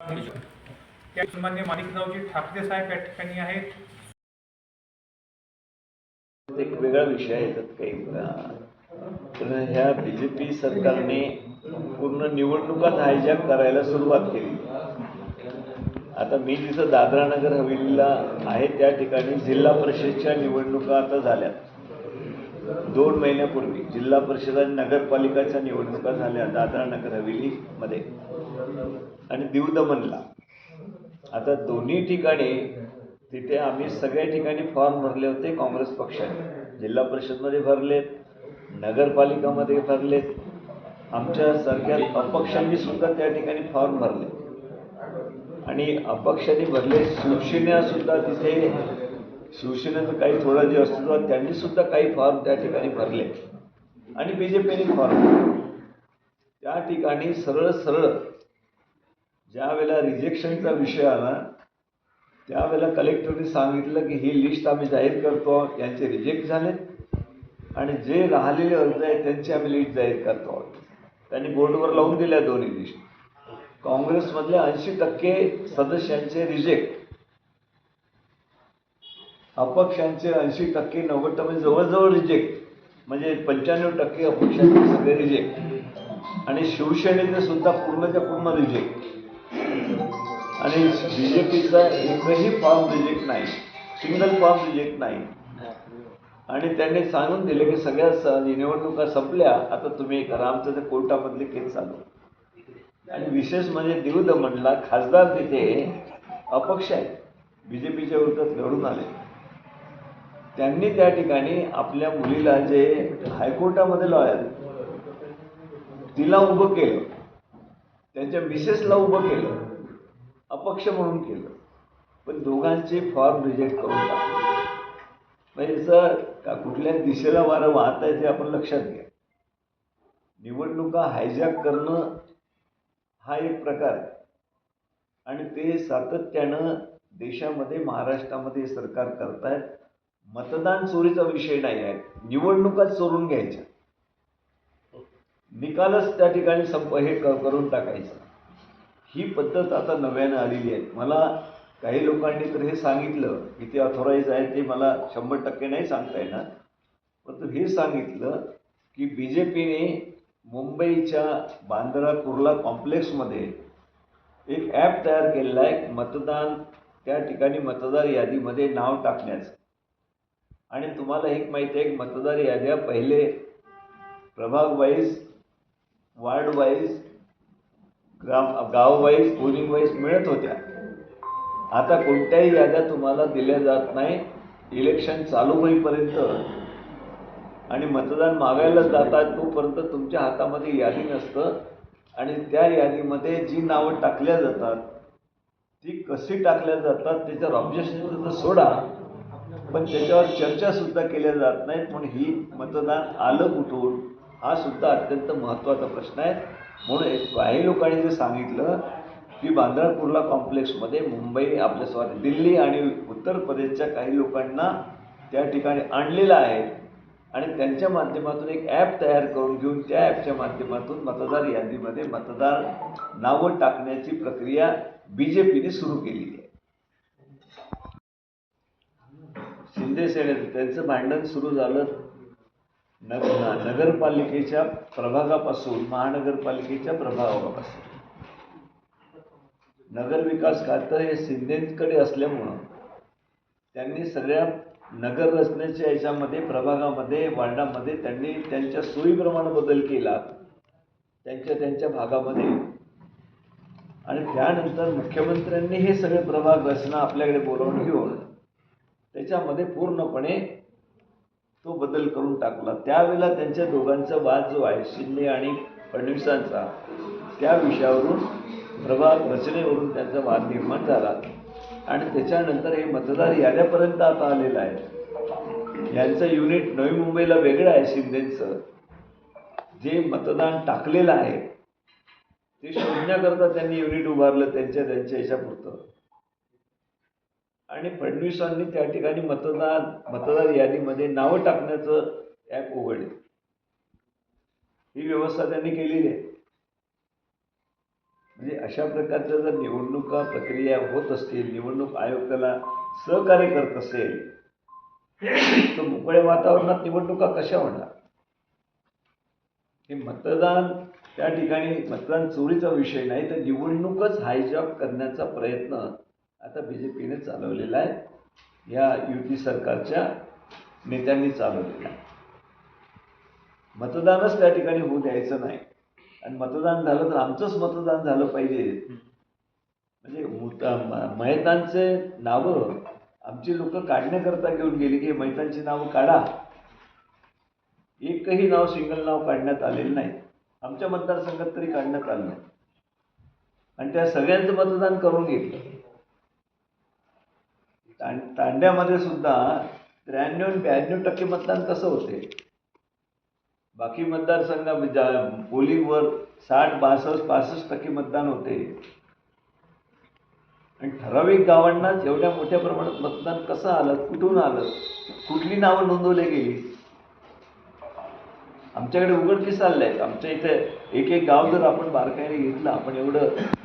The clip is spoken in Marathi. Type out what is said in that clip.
त्या सन्माननीय माणिकरावजी ठाकरे साहेब या ठिकाणी आहेत. एक वेगळा विषय आहे त्यात काही पण ह्या बीजेपी सरकारने पूर्ण निवडणुकाच हायजॅक करायला सुरुवात केली. आता मी जिथं दादरा नगर हवेलीला आहे त्या ठिकाणी जिल्हा परिषदच्या निवडणुका आता झाल्या. 2 महिन्यापूर्वी जिल्हा परिषद आणि नगरपालिकाच्या निवडणुका झाल्या दादरा नगर हवेलीमध्ये आणि दीव दमनला. आता दोन्ही ठिकाणी तिथे आम्ही सगळ्या ठिकाणी फॉर्म भरले होते. काँग्रेस पक्षाने जिल्हा परिषदमध्ये भरलेत, नगरपालिकामध्ये भरलेत, आमच्यासारख्या अपक्षांनी सुद्धा त्या ठिकाणी फॉर्म भरले आणि अपक्षांनी भरले. शिवसेना सुद्धा तिथे शिवसेनेचं काही थोडं जे असतं त्यांनी सुद्धा काही फॉर्म त्या ठिकाणी भरले आणि बीजेपीने फॉर्म भरले. त्या ठिकाणी सरळ सरळ ज्या वेळेला रिजेक्शनचा विषय आला त्यावेळेला कलेक्टरने सांगितलं की ही लिस्ट आम्ही जाहीर करतो, यांचे रिजेक्ट झालेत आणि जे राहिलेले अर्ज आहेत त्यांची आम्ही लिस्ट जाहीर करतो. त्यांनी बोर्डवर लावून दिल्या दोन्ही लिस्ट. काँग्रेसमधल्या 80% सदस्यांचे रिजेक्ट, अपक्षांचे 80%, 90% जवळजवळ रिजेक्ट, म्हणजे 95% अपक्षांचे सगळे रिजेक्ट आणि शिवसेनेचे सुद्धा पूर्णच्या पूर्ण रिजेक्ट आणि बीजेपीचा एकही फॉर्म रिजेक्ट नाही, सिंगल फॉर्म रिजेक्ट नाही. आणि त्यांनी सांगून दिले की सगळ्या निवडणुका संपल्या, आता तुम्ही करा. आमचं ते कोर्टामधले केस चालू. आणि विशेष म्हणजे दीव दमनला खासदार तिथे अपक्ष आहेत, बीजेपीच्या विरोधात लढून आले. त्यांनी त्या ठिकाणी आपल्या मुलीला जे हायकोर्टामध्ये लॉयर तिला उभं केलं, त्यांच्या मिसेसला उभं केलं, अपक्ष म्हणून केलं, पण दोघांचे फॉर्म रिजेक्ट करून टाकले. म्हणजे का कुठल्या दिशेला वारं वाहत आहे ते आपण लक्षात घ्या. निवडणुका हायजॅक करणं हा एक प्रकार आहे आणि ते सातत्यानं देशामध्ये महाराष्ट्रामध्ये सरकार करतायत. मतदान चोरीचा विषय नाही आहे, निवडणुकाच चोरून घ्यायच्या, निकालच त्या ठिकाणी हे करून टाकायचं. ही पद्धत आता नव्यानं आलेली आहे. मला काही लोकांनी तर हे सांगितलं, किती ऑथोराईज आहे ते मला 100% नाही सांगता येणार, परंतु हे सांगितलं की बीजेपीने मुंबईच्या बांद्रा कुर्ला कॉम्प्लेक्समध्ये एक ॲप तयार केलेला आहे मतदान त्या ठिकाणी मतदार यादीमध्ये नाव टाकण्याचं. आणि तुम्हाला एक माहिती आहे, मतदार याद्या पहिले प्रभाग वाईज, वार्ड वाईज, गाव वाईज, पोलिंग वाईज मिळत होत्या. आता कोणत्याही याद्या तुम्हाला दिल्या जात नाही इलेक्शन चालू होईपर्यंत आणि मतदान मागायला जातात तोपर्यंत तुमच्या हातामध्ये यादी नसतं. आणि त्या यादीमध्ये जी नावं टाकल्या जातात ती कशी टाकल्या जातात त्याच्यावर ऑब्जेक्शन तर सोडा, पण त्याच्यावर चर्चा सुद्धा केल्या जात नाहीत. म्हणून ही मतदान आलं कुठून हा सुद्धा अत्यंत महत्त्वाचा प्रश्न आहे. म्हणून काही लोकांनी जे सांगितलं की बांद्रा कुर्ला कॉम्प्लेक्समध्ये मुंबई दिल्ली आणि उत्तर प्रदेशच्या काही लोकांना त्या ठिकाणी आणलेलं आहे आणि त्यांच्या माध्यमातून एक ॲप तयार करून घेऊन त्या ॲपच्या माध्यमातून मतदार यादीमध्ये मतदार नावं टाकण्याची प्रक्रिया बीजेपीने सुरू केलेली आहे. शिंदे सेनेचं त्यांचं भांडण सुरू झालं नगरपालिकेच्या प्रभागापासून, महानगरपालिकेच्या प्रभागापासून. नगरविकास खातं हे शिंदेकडे असल्यामुळं त्यांनी सगळ्या नगर रचनेच्या याच्यामध्ये, प्रभागामध्ये, वार्डामध्ये त्यांनी त्यांच्या सोयीप्रमाणे बदल केला त्यांच्या भागामध्ये. आणि त्यानंतर मुख्यमंत्र्यांनी हे सगळे प्रभाग रचना आपल्याकडे बोलावून घेऊन त्याच्यामध्ये पूर्णपणे तो बदल करून टाकला. त्यावेळेला त्यांच्या दोघांचा वाद जो आहे शिंदे आणि फडणवीसांचा, त्या विषयावरून प्रभाग रचनेवरून त्यांचा वाद निर्माण झाला आणि त्याच्यानंतर हे मतदार याद्यापर्यंत आता आलेलं आहे. यांचं युनिट नवी मुंबईला वेगळं आहे. शिंदेचं जे मतदान टाकलेलं आहे ते शोधण्याकरता त्यांनी युनिट उभारलं त्यांच्या ह्याच्यापुरतं. आणि फडणवीसांनी त्या ठिकाणी मतदार यादीमध्ये नावं टाकण्याचं ॲप उघडले. ही व्यवस्था त्यांनी केलेली आहे. म्हणजे अशा प्रकारच्या जर निवडणुका प्रक्रिया होत असतील, निवडणूक आयोग त्याला सहकार्य करत असेल, तर मोकळ्या वातावरणात निवडणुका कशा होणार? हे मतदान त्या ठिकाणी मतदान चोरीचा विषय नाही, तर निवडणूकच हायजॅक करण्याचा प्रयत्न आता बीजेपीने चालवलेला आहे, या युती सरकारच्या नेत्यांनी चालवलेला आहे. मतदानच त्या ठिकाणी होऊ द्यायचं नाही, आणि मतदान झालं तर आमचंच मतदान झालं पाहिजे. म्हणजे मैतांचे नावं आमची लोक काढण्याकरता घेऊन गेली की मैतांची नावं काढा. एकही नाव सिंगल नाव काढण्यात आलेलं नाही, आमच्या मतदारसंघात तरी काढण्यात आलं नाही, आणि त्या सगळ्यांचं मतदान करून घेतलं. तांड्यामध्ये सुद्धा 93-92% मतदान कसं होते? बाकी मतदारसंघात पोलिंगवर 60-62-65% मतदान होते, आणि ठराविक गावांनाच एवढ्या मोठ्या प्रमाणात मतदान कसं आलं? कुठून आलं? कुठली नावं नोंदवली गेली? आमच्याकडे उघडकीस आलेलं आहे. आमच्या इथे एक एक गाव जर आपण बारकाईने घेतलं, आपण एवढं